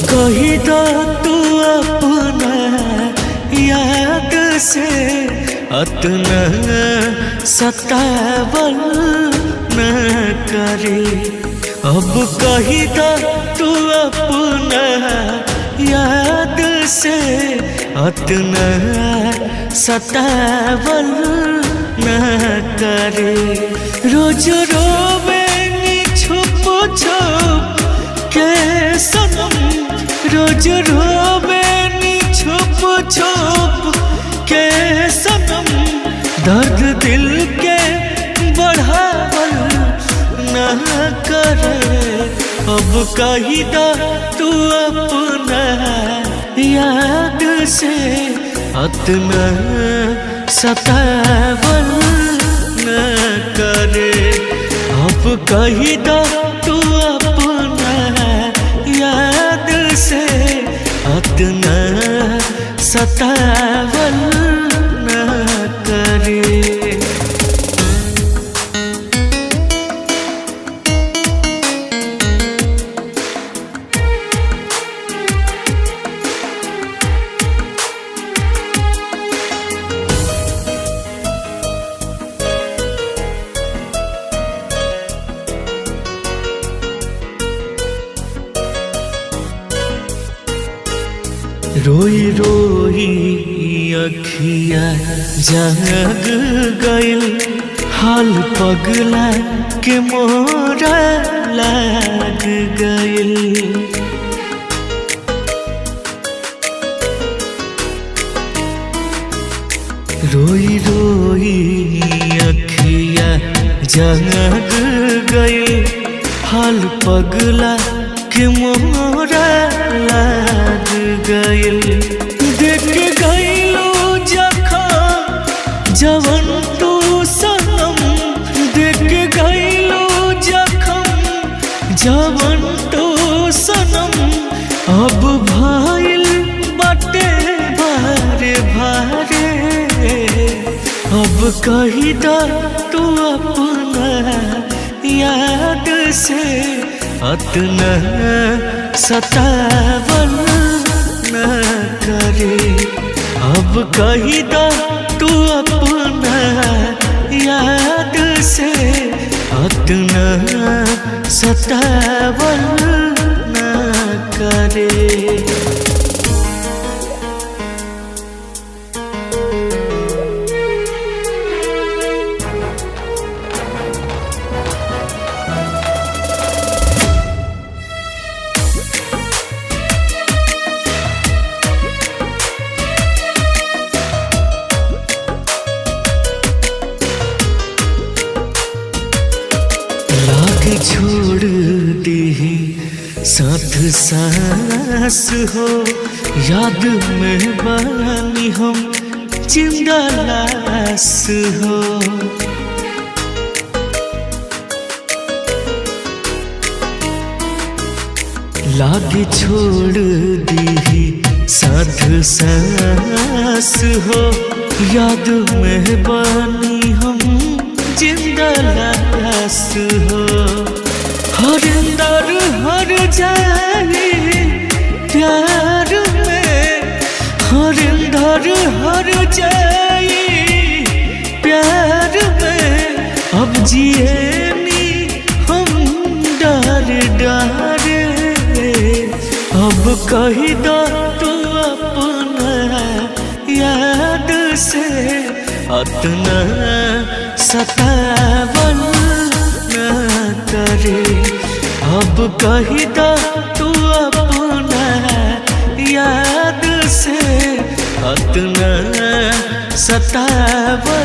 कही दो तू अपना याद से अतना सतावल न करे। अब कही दो तू अपना याद से अतना सतावल न करे। रोज रोवे नी छुप छुप के सनम, रोज रोवे नी छुप छुप के सनम। दर्द दिल के बढ़ावल न करे। अब कही दा तू अपना याद से अतना सतावल न करे। अब कही दा तू अपना याद से अतना सतावल न करे। रोई रोई अखिया जग गइल, हाल पगला के मोरा लाग गइल। रोई रोई अखिया जग गइल, हाल पगला के मोरा लाग गइल। देख गइलो जखम जवन तू सनम, देख गइलो जखम जवन तू सनम। अब भइल बाटे भारे भारे। अब कही दा तू अपना याद से अतना सतावल न करे। अब कही दा तू अपना याद से अतना सतावल न करे। छोड़ दी साथ सांस हो, याद में बानी हम जिंदा लाश हो। लागे छोड़ दी साथ सांस हो, याद में बानी हम जिंदा लाश हो। हर अंदर हर जाए प्यार में, हर अंदर हर जाए प्यार में। अब जिए नी हम डर डरे। अब कही दो तू अपना याद से अतना सतावल न करे। अब कही दा तू अपना याद से अतना सतावल